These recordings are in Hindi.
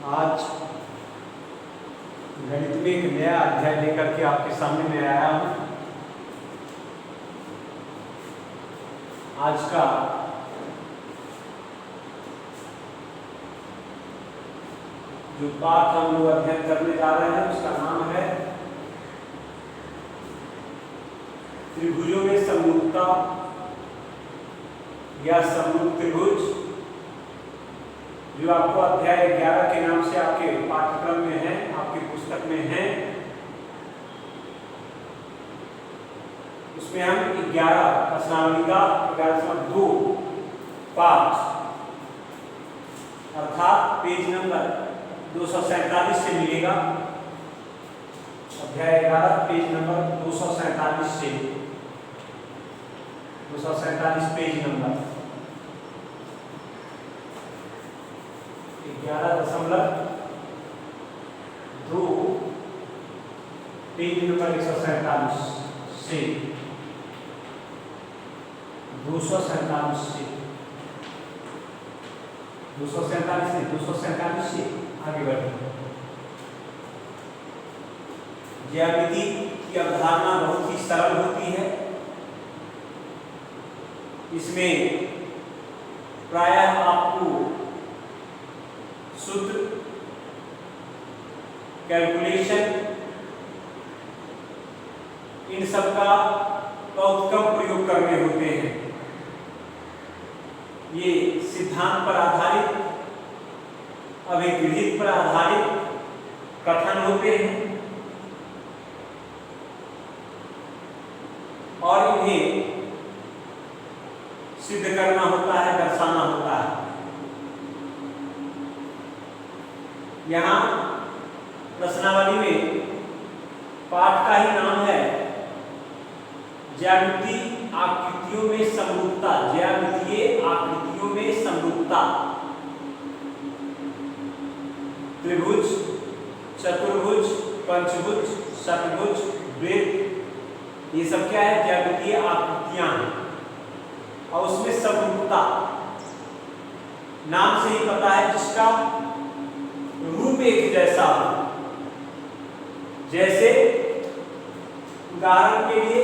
आज गणित में एक नया अध्याय लेकर के आपके सामने मैं आया हूं। आज का जो पाठ हम लोग अध्ययन करने जा रहे हैं उसका नाम है त्रिभुजों में समरूपता या समरूप त्रिभुज, जो आपको अध्याय 11 के नाम से आपके पाठ्यक्रम में है, आपकी पुस्तक में है। उसमें हम 11 प्रश्नावली का 11.2 पाठ अर्थात पेज नंबर 247 से मिलेगा। अध्याय 11 पेज नंबर 247 से 247 पेज नंबर 11.2 पेज नंबर 147 से 247 से 247 से आगे बढ़े। ज्यामिति की अवधारणा बहुत ही सरल होती है। इसमें प्रायः आपको सूत्र, कैलकुलेशन, इन सब का बहुत कम प्रयोग करने होते हैं। ये सिद्धांत पर आधारित, अभिगृहित पर आधारित कथन होते हैं और इन्हें सिद्ध करना होता है, दर्शाना होता है। यहाँ प्रश्नावली में पाठ का ही नाम है ज्यामितीय आकृतियों में समरूपता। ज्यामितीय आकृतियों में समरूपता। त्रिभुज, चतुर्भुज, पंचभुज, षटभुज, वृत्त, ये सब क्या है? ज्यामितीय आकृतियां हैं। और उसमें समरूपता नाम से ही पता है, जिसका रूप एक जैसा हो। जैसे उदाहरण के लिए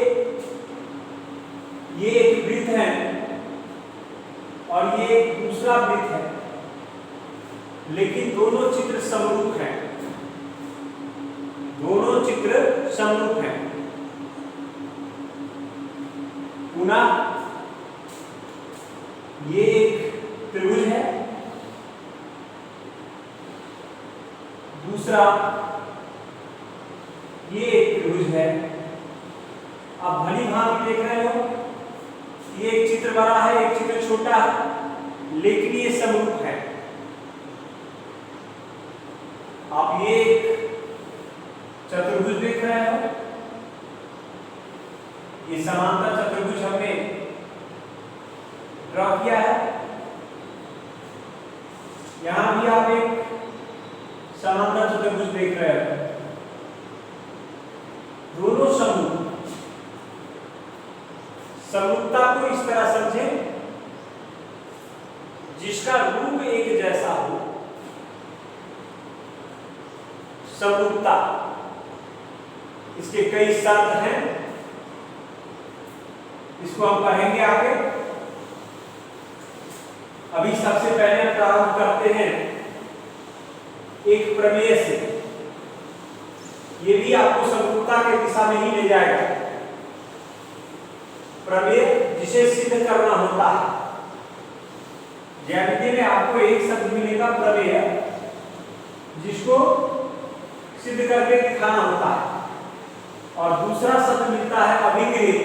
ये एक वृत्त है और ये एक दूसरा वृत्त है, लेकिन दोनों चित्र समरूप हैं। दोनों चित्र समरूप हैं। पुनः ये एक त्रिभुज है, दूसरा ये एक त्रिभुज है। आप भली भांति देख रहे हो, ये एक चित्र बड़ा है, एक चित्र छोटा है, लेकिन ये समरूप है। आप ये एक चतुर्भुज देख रहे हो, ये समांतर चतुर्भुज हमने ड्रॉ किया है। यहां भी आप एक समांतर चतुर्भुज देख रहे हो। दोनों समरूप। समरूपता को इस तरह समझें जिसका रूप एक जैसा हो। समरूपता, इसके कई शर्त हैं, इसको हम पढ़ेंगे आगे। अभी सबसे पहले प्रारंभ करते हैं एक प्रमेय से। ये भी आपको समरूपता के दिशा में ही ले जाएगा। प्रमेय जिसे सिद्ध करना होता है। ज्यामिति में आपको एक शब्द मिलेगा प्रमेय, जिसको सिद्ध करके दिखाना होता है, और दूसरा शब्द मिलता है अभिगृहित,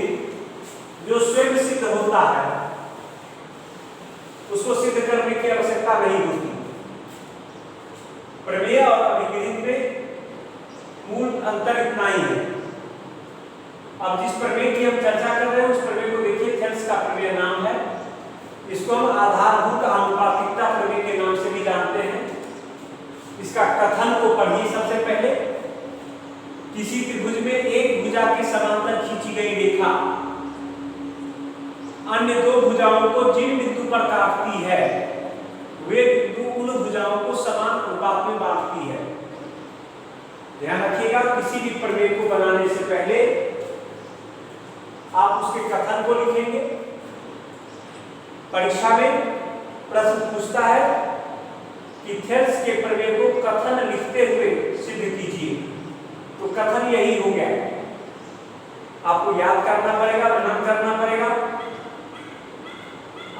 जो स्वयं सिद्ध होता है। उसको सिद्ध करने की आवश्यकता नहीं होती। प्रमेय और अभिगृहित में मूल अंतर इतना ही है। अब जिस प्रमेय की हम चर्चा कर रहे हैं उस प्रमेय को देखिए, थेल्स का प्रमेय नाम है। इसको हम आधारभूत आनुपातिकता प्रमेय के नाम से भी जानते हैं। इसका कथन को पढ़िए। सबसे पहले, किसी त्रिभुज में एक भुजा के समांतर खींची गई रेखा अन्य दो भुजाओं को जिन बिंदु पर काटती है, वे बिंदु उन भुजाओं को समान अनुपात में बांध किसी भी प्रमेय को बनाने से पहले आप उसके कथन को लिखेंगे। परीक्षा में प्रश्न पूछता है कि थेल्स के प्रमेय को कथन लिखते हुए सिद्ध कीजिए, तो कथन यही हो गया। आपको याद करना पड़ेगा, मनन करना पड़ेगा।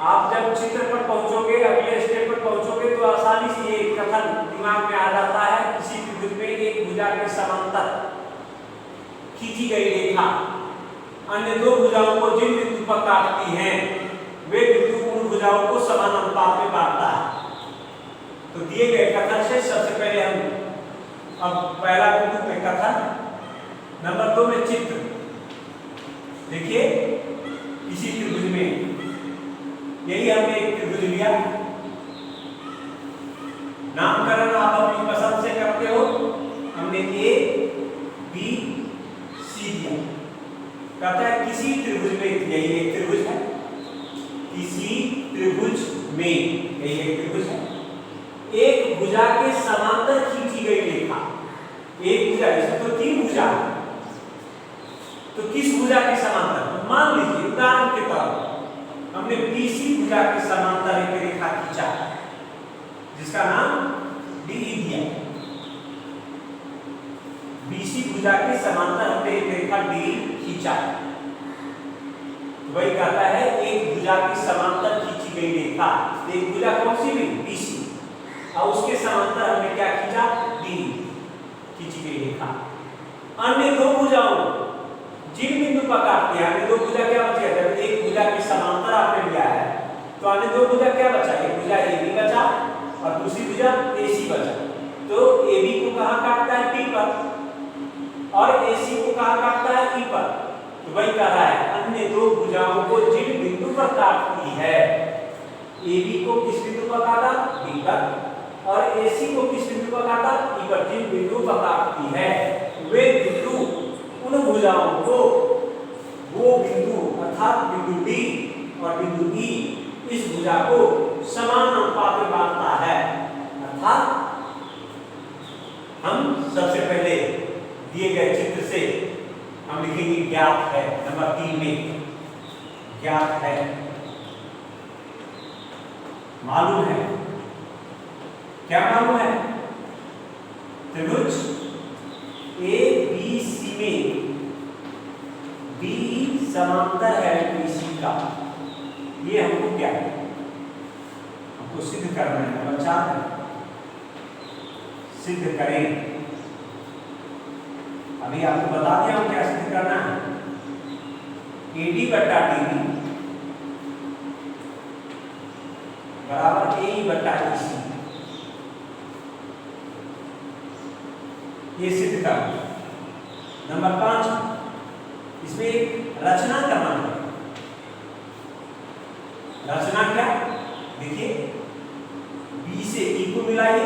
आप जब चित्र पर पहुंचोगे, अगले स्टेप पर पहुंचोगे, तो आसानी से ये कथन दिमाग में आ जाता है। किसी त्रिभुज में एक भुजा के समांतर खींची गई रेखा अन्य दो भुजाओं को जिन बिंदु पर काटती है, वे बिंदु उन भुजाओं को समान अनुपात में बांटता है। तो दिए गए कथन से सबसे पहले हम अब पहला बिंदु में कथन, नंबर 2 में चित्र। देखिए इसी त्रिभुज में यही हमने एक त्रिभुज लिया, नामकरण आप अपनी पसंद से करते हो। हमने ए बी सी दिया। कहता है किसी त्रिभुज में, यही एक त्रिभुज है, किसी त्रिभुज में, यही एक त्रिभुज है, एक भुजा के समांतर खींची गई रेखा। एक भुजा, इसमें तो 3 भुजा है, तो किस भुजा के समांतर? मान लीजिए उदाहरण के तौर पर हमने बीसी भुजा के समांतर एक रेखा खींचा, जिसका नाम डीई दिया। बीसी भुजा के समांतर हमने एक रेखा डी खींचा। वही कहता है एक भुजा के समांतर खींची गई रेखा। एक भुजा कौन सी भी? बीसी, और उसके समांतर हमने क्या खींचा? डी खींची गई रेखा। अन्य दो भुजाओं जिन बिंदु पर काटती है, अन्य दो भुजा क्या बच गया? जब एक भुजा के समांतर आपने लिया है, तो अन्य दो भुजा क्या बचा? एक भुजा AB बचा और दूसरी भुजा AC बचा। तो AB को कहां काटता है? P पर, और AC को कहां काटता है? E पर। तो वही कह रहा है अन्य दो भुजाओं को जिन बिंदु पर काटती है, AB को किस बिंदु पर काटा? B पर, और AC को किस बिंदु पर काटा? E पर। जिन बिंदु पर काटती है वे बिंदु उन भुजाओं को, वो बिंदु अर्थात बिंदु D और बिंदु E इस भुजा को समान अनुपात में बांटता है। अर्थात हम सबसे पहले दिए गए चित्र से हम लिखेंगे ज्ञात है। नंबर 3 में ज्ञात है, मालूम है। क्या मालूम है? त्रिभुज ABC में B समांतर है BC का। ये हमको क्या है? हमको सिद्ध करना है। नंबर 4 सिद्ध करें। अभी आपको बता दिया हम क्या सिद्ध करना है। AD बटा DB बराबर AE बटा EC, ये सिद्ध करना। नंबर 5 इसमें एक रचना करना है। रचना क्या? देखिए B से E को मिलाइए,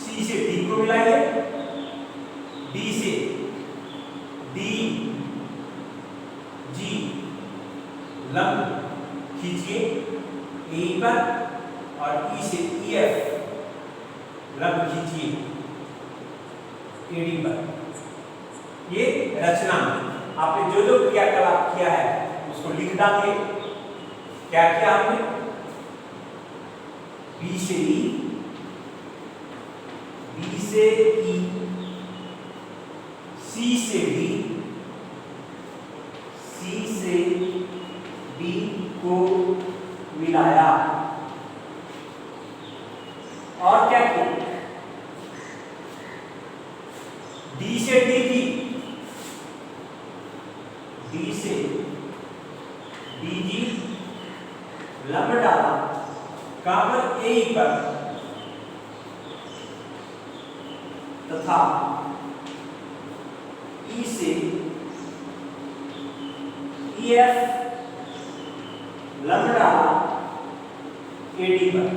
C से D को मिलाइए, D से D G लंब खींचिए E पर, और E से EF लंब खींचिए AD पर। ये रचना आपने जो जो क्रियाकलाप किया है उसको लिख डालिए। क्या किया आपने? B से E, B से E, C से D, C से D को मिलाया, और क्या किया? D से DG, D से DG लंब डाला, कहां पर? A पर, तथा E से EF लंब डाला AD पर,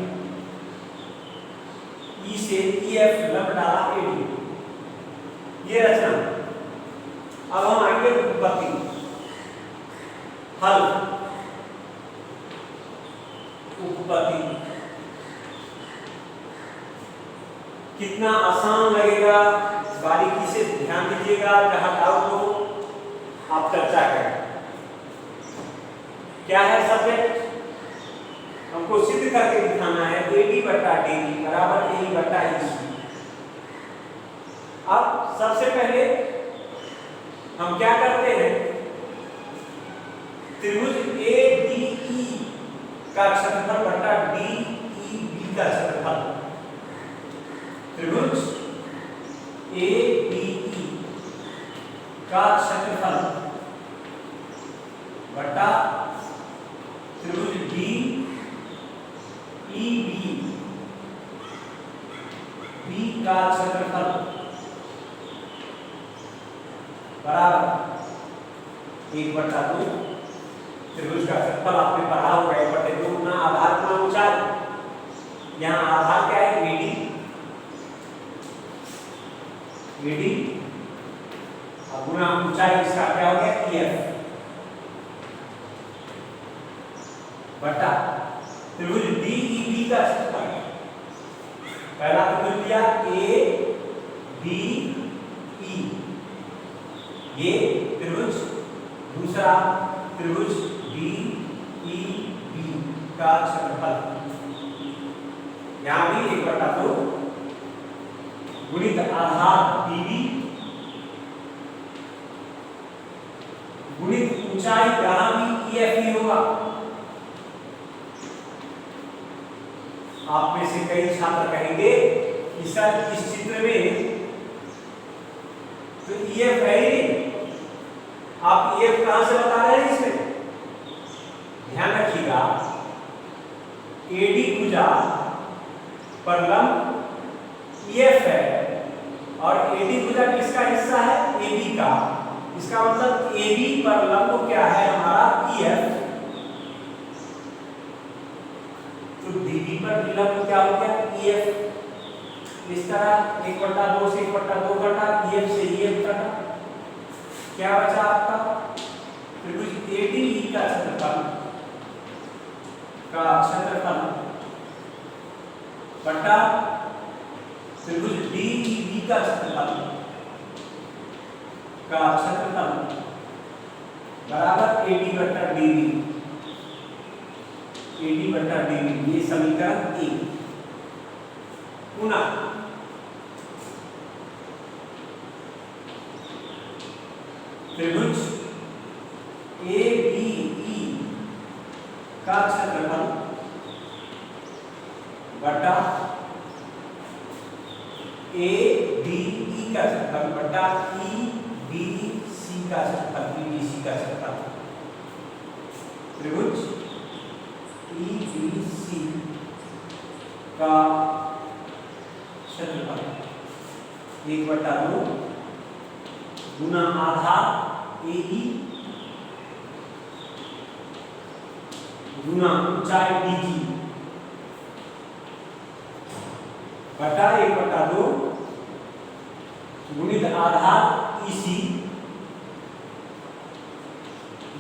E से EF लंब डाला AD। ये रचना। अब हम आएंगे उत्पत्ति, हल, उत्पत्ति। कितना आसान लगेगा बारीकी से ध्यान दीजिएगा, जहां डाउट हो आप चर्चा करें। क्या है सब्जेक्ट? हमको सिद्ध करके दिखाना है AD बटा DB बराबर AE बटा EC। अब सबसे पहले हम क्या करते हैं, त्रिभुज ADE का क्षेत्रफल बटा DEB का क्षेत्रफल, त्रिभुज ADE का क्षेत्रफल बटा त्रिभुज DEB का क्षेत्रफल बराबर 1/2 त्रिभुज का क्षेत्रफल आपने पढ़ा होगा 1/2 गुना आधार गुना ऊंचाई। यहाँ आधार क्या है AD और गुना ऊंचाई इसका क्या हो गया EF बटा त्रिभुज DEB का क्षेत्रफल। पहला त्रिभुज दिया ADE, ये त्रिभुज, दूसरा त्रिभुज DEB का क्षेत्रफल, यहां भी 1/2 गुणित आधार DB गुणित ऊंचाई, यहां भी EF ही होगा। आप में से कई छात्र कहेंगे कि सर इस चित्र में तो EF है ही नहीं, आप EF कहां से बता रहे हैं? इसमें ध्यान रखिएगा, AD भुजा पर लंब EF है और AD भुजा किसका हिस्सा है? AB का। इसका मतलब AB पर लंब क्या है हमारा? EF। तो DB पर लंब क्या हो गया? EF। इस तरह 1/2 से 1/2 घटा, EF से EF घटा, क्या बचा आपका? त्रिभुज ADE का क्षेत्रफल बटा त्रिभुज DEB का क्षेत्रफल बराबर AD बटा DB, AD बटा DB, ये समीकरण 1। पुनः त्रिभुज ABE का क्षेत्रफल बटा ADE का क्षेत्रफल बटा EBC का क्षेत्रफल, त्रिभुज EBC का क्षेत्रफल 1/2 गुना आधार AE गुना ऊंचाई DG बटा 1/2 गुणित आधार EC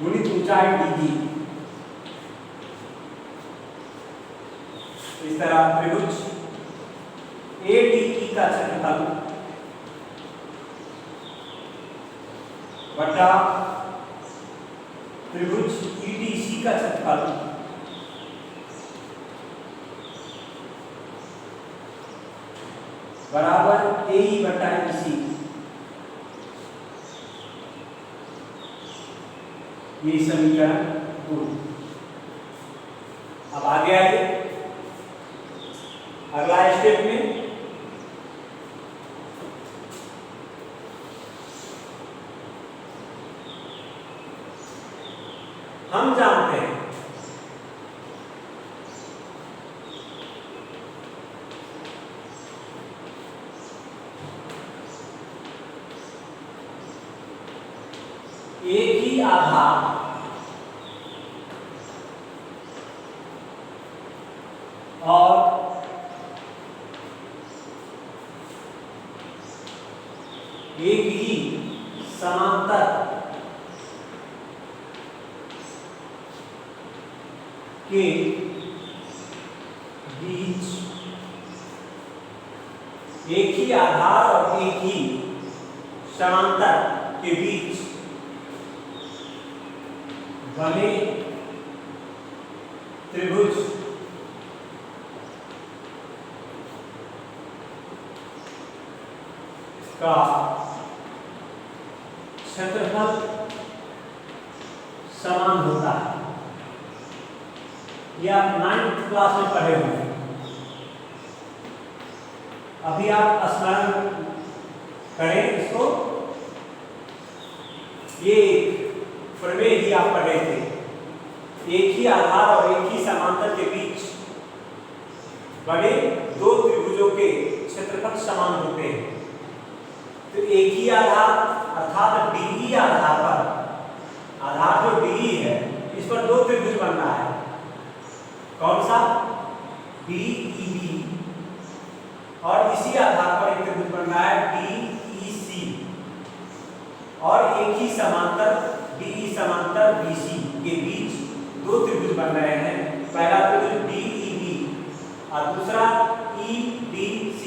गुणित ऊंचाई DG। इस तरह त्रिभुज ADE का क्षेत्रफल बटा त्रिभुज EDC का क्षेत्रफल बराबर AE बटा EC। ये समीकरण 2। अब आगे आइए अगला स्टेप में हम जानते हैं एक ही आधार और एक ही समांतर के बीच, एक ही आधार और एक ही समांतर के बीच बने त्रिभुज का क्षेत्रफल समान होता है। ये आप 9th क्लास में पढ़े होंगे। अभी आप स्मरण करें इसको। ये एक प्रमेय ही आप पढ़ रहे थे। एक ही आधार और एक ही समांतर के बीच बने दो त्रिभुजों के क्षेत्रफल समान होते हैं। तो एक ही आधार अर्थात DE आधार पर, आधार जो DE है इस पर दो त्रिभुज बन रहा है। कौन सा? DEB। और इसी आधार पर एक त्रिभुज बन रहा है DEC। और एक ही समांतर DE समांतर BC के बीच दो त्रिभुज बन रहे हैं। पहला त्रिभुज DEB और दूसरा EDC।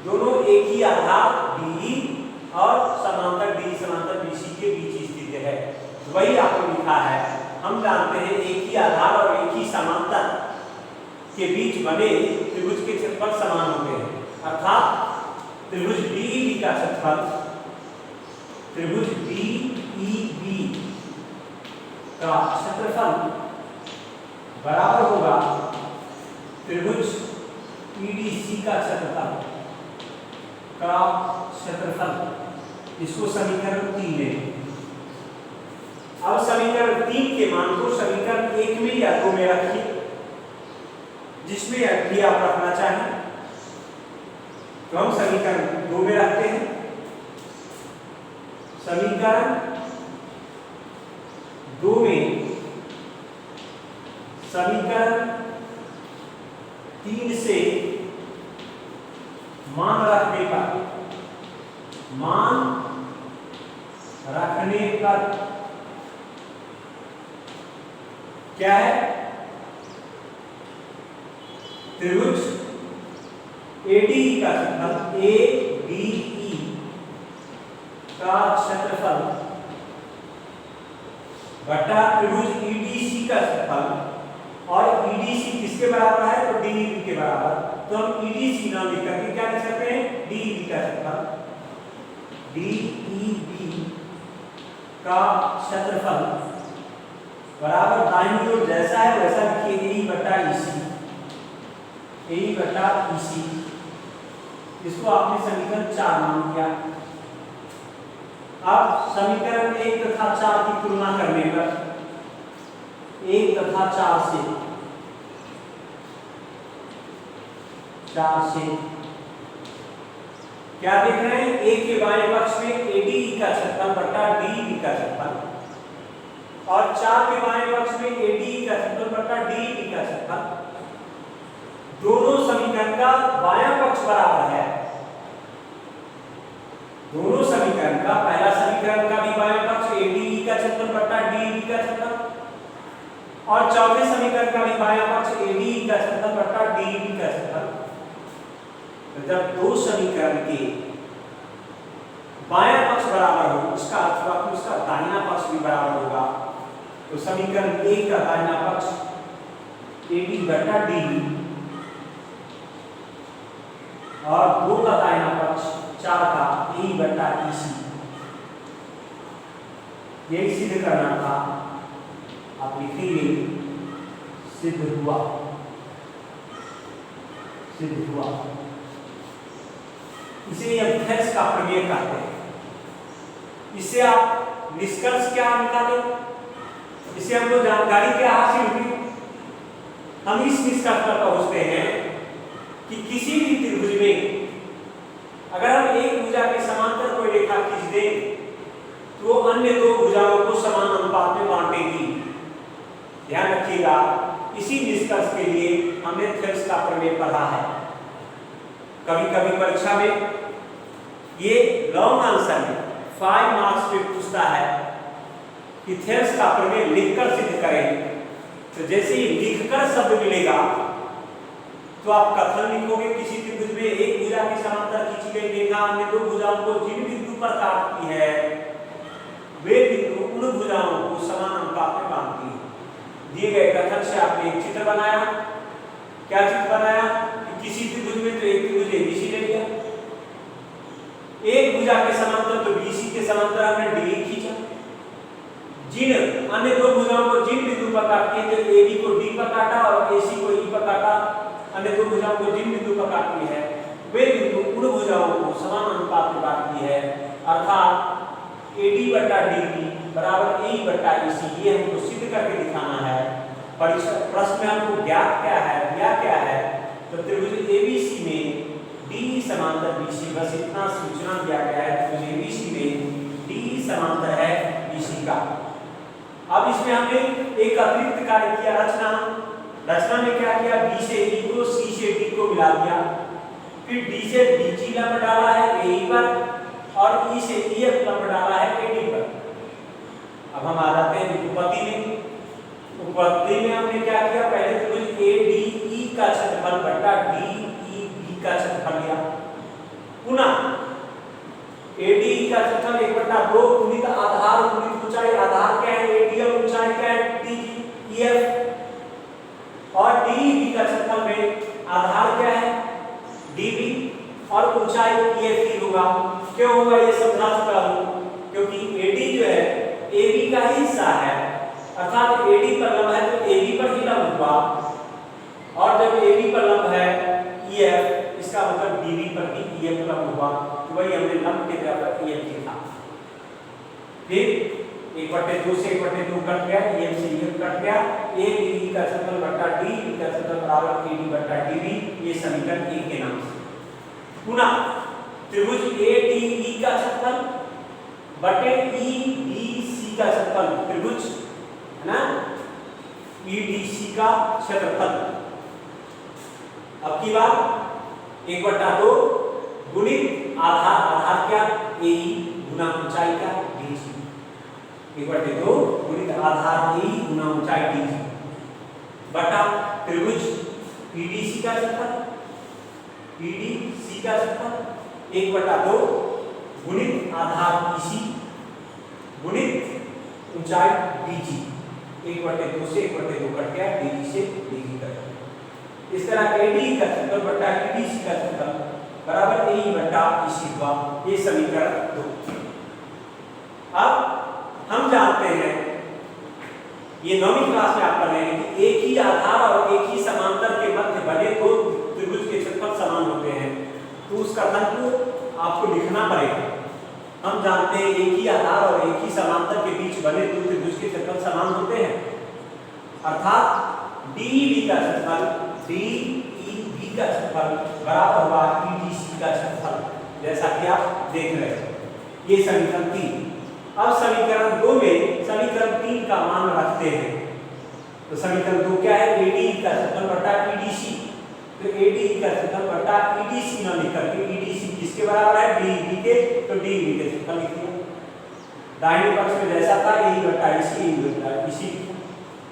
दोनों एक ही आधार DE और समांतर DE समांतर BC के बीच स्थित है। वही आपको लिखा है। हम जानते हैं एक ही आधार और एक ही समांतर के बीच बने त्रिभुज के क्षेत्रफल समान होते हैं। अर्थात त्रिभुज DEB का क्षेत्रफल त्रिभुज DEB का क्षेत्रफल बराबर होगा त्रिभुज EDC का क्षेत्रफल। इसको समीकरण 3 में। अब समीकरण 3 के मान को समीकरण 1 में या 2 में रखिए, जिसमें भी आप रखना चाहें। तो हम समीकरण 2 में रखते हैं। समीकरण 2 में समीकरण 3 से मान रखने पर क्या है? त्रिभुज ADE का क्षेत्रफल ADE का क्षेत्रफल बटा त्रिभुज EDC का क्षेत्रफल। और EDC किसके बराबर है? तो DEB के बराबर। तो हम EDC ना लिख करके क्या लिख सकते हैं? DEB का क्षेत्रफल। DEB का क्षेत्रफल बराबर दाहिनी ओर जैसा है वैसा लिखिए AE बटा EC। AE बटा EC। इसको आपने समीकरण 4 मान दिया। अब समीकरण 1 तथा 4 की तुलना करने पर 1 तथा 4 से क्या देख रहे हैं? A के बाएं पक्ष में ADE का क्षेत्रफल बटा DEB का क्षेत्रफल और 4 के बाएं पक्ष में ADE का क्षेत्रफल बटा DEB का क्षेत्रफल। दोनों समीकरण का बायां पक्ष बराबर है। दोनों समीकरण का पहला समीकरण का भी बायां पक्ष ADE का क्षेत्रफल बटा DEB का क्षेत्रफल और चौथे समीकरण का भी बायां पक्ष ADE का क्षेत्रफल बटा DEB का क्षेत्रफल। जब दो समीकरण के बायां पक्ष बराबर हो उसका अर्थ हुआ कि उसका दाहिना पक्ष भी बराबर होगा। तो समीकरण 1 का दाहिना पक्ष AD बटा DB और 2 का दाहिना पक्ष 4 का AE बटा EC। यही सिद्ध करना था। आप लिखेंगे सिद्ध हुआ। इसे हम थेल्स का प्रमेय कहते हैं। इससे आप निष्कर्ष क्या निकाले? इससे हमको जानकारी क्या हासिल हुई? हम इस निष्कर्ष पर पहुंचते हैं कि किसी भी त्रिभुज में अगर हम एक भुजा के समांतर कोई रेखा खींच दें तो वो अन्य दो भुजाओं को समान अनुपात में बांटेगी। ध्यान रखिएगा, इसी निष्कर्ष के लिए हमने थेल्स का प्रमेय पढ़ा है। कभी कभी परीक्षा में ये लॉन्ग आंसर में 5 मार्क्स पे पूछता है कि थेल्स का प्रमेय लिखकर सिद्ध करें। तो जैसे ही लिखकर शब्द मिलेगा तो आप कथन लिखोगे। किसी त्रिभुज में एक भुजा के समांतर खींची गई रेखा अन्य दो भुजाओं को जिन बिंदु पर काटती है वे बिंदु उन भुजाओं को समान अनुपात में बांधती है। दिए गए कथन से आपने एक चित्र बनाया। क्या चित्र बनाया कि किसी त्रिभुज में तो एक त्रिभुज एबीसी ले लिया, एक भुजा के समांतर तो बीसी के समांतर हमने डी खींचा। जिन अन्य दो भुजाओं को जिन बिंदु पर काटती है, तो एबी को डी पर काटा और एसी को ई पर काटा। अन्य दो भुजाओं को जिन बिंदु पर काटती है वे बिंदु उन भुजाओं को समान अनुपात में बांटती है, अर्थात एडी बटा डीबी बराबर ए बटा एसी। ये हमको सिद्ध करके दिखाना है। पर इस प्रश्न में हमको ज्ञात क्या है, दिया क्या है, तो त्रिभुज एबीसी में डी समांतर बीसी, बस इतना सूचना दिया गया है। त्रिभुज एबीसी में डी समांतर है बीसी का। अब इसमें हमने एक अतिरिक्त कार्य किया, रचना में क्या किया, बी से ई को, सी से डी को मिला दिया, फिर डी से बीजी लंब डाला है ए पर और ई से ईएफ लंब डाला है एडी पर। अब हम आ जाते हैं उपपत्ति में। उपपत्ति में हमने क्या किया, पहले त्रिभुज ए डी ई का क्षेत्रफल बटा डी ई बी का क्षेत्रफल लिया, पुनः ए डी ई का क्षेत्रफल 1/2 गुणित आधार गुणित ऊंचाई। आधार क्या है, एडी और ऊंचाई क्या है, डी ईएफ, और डी बी का क्षेत्रफल में आधार क्या है, डीबी, और ऊंचाई ईएफ ही होगा। क्यों होगा ये समझा चुका हूं, क्योंकि एडी जो है एबी का ही हिस्सा है, अर्थात एडी पर लंब है तो एबी पर ही लंब हुआ, और जब एबी पर लंब है ईएफ, इसका मतलब डीबी पर भी ईएफ लंब हुआ, तो वही हमने लंब के जगह पर ईएफ लिखा। फिर 1/2 से 1/2 कट गया, ईएफ से ईएफ कट गया, ए बी का क्षेत्रफल बटा डी बी का क्षेत्रफल बराबर एडी बटा डीबी, ये समीकरण 1 के नाम से। पुनः त्रिभुज ए डी ई का क्षेत्रफल बटे ई बी सी का क्षेत्रफल, त्रिभुज है ना, ई डी सी का क्षेत्रफल। अब की बात 1/2 गुणित आधार क्या, ए गुना ऊंचाई क्या, डी सी। 1/2 गुणित आधार ए गुना ऊंचाई डी सी बटा त्रिभुज पीडीसी का क्षेत्रफल, पीडीसी का क्षेत्रफल 1/2 गुणित आधार ईसी गुणित ऊंचाई डीजी। 1/2 से 1/2 कट गया, डीजी से डीजी कट गया। इस तरह एडी का क्षेत्रफल बटा ईडीसी का क्षेत्रफल बराबर ए बटा ईसी हुआ। ये समीकरण 2। अब हम जानते हैं, ये 9वीं क्लास में आप पढ़ रहे हैं कि एक ही आधार और एक ही समांतर के मध्य बने दो त्रिभुज के क्षेत्रफल समान होते हैं, तो उस कथन को आपको लिखना पड़ेगा। हम जानते हैं एक ही आधार और एक ही समांतर के बीच बने दो त्रिभुज के क्षेत्रफल समान होते हैं, अर्थात डीबी का क्षेत्रफल डीईबी का क्षेत्रफल बराबर हुआ ईडीसी का क्षेत्रफल, जैसा कि आप देख रहे हैं। ये समीकरण 3। अब समीकरण 2 में समीकरण 3 का मान रखते हैं, तो समीकरण 2 क्या है, एडी का क्षेत्रफल बटा ईडीसी। तो एडी का क्षेत्रफल बटा ईडीसी ना लिख करके ईडीसी किसके बराबर है, डीबी के, तो डीबी के क्षेत्रफल लिख दिया। दाहिने पक्ष में जैसा था ए बटा ईसी, ए बटा ईसी।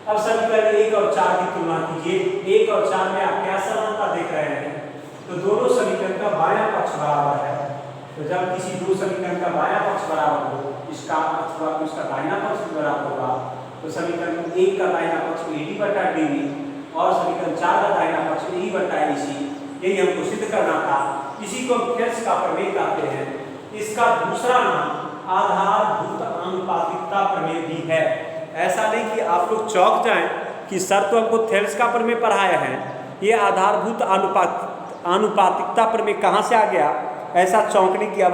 अब समीकरण 1 और 4 की तुलना कीजिए। 1 और 4 में आप क्या समानता देख रहे हैं, तो दोनों समीकरण का बायां पक्ष बराबर है। तो जब किसी दो समीकरण का बायां पक्ष बराबर हो, इसका अर्थ हुआ कि उसका दाहिना पक्ष भी बराबर होगा। तो समीकरण 1 का दाहिना पक्ष एडी बटा डीबी और समीकरण 4 का दाहिना पक्ष ए बटा ईसी, यही हमको सिद्ध करना था। इसी को थेल्स का प्रमेय कहते हैं। इसका दूसरा नाम आधारभूत आनुपातिकता प्रमेय भी है। ऐसा नहीं कि आप लोग चौंक जाएं कि सर तो हमको थेल्स का प्रमेय पढ़ाया है, ये आधारभूत आनुपातिकता प्रमेय कहाँ से आ गया, ऐसा चौंकने की आवश्यकता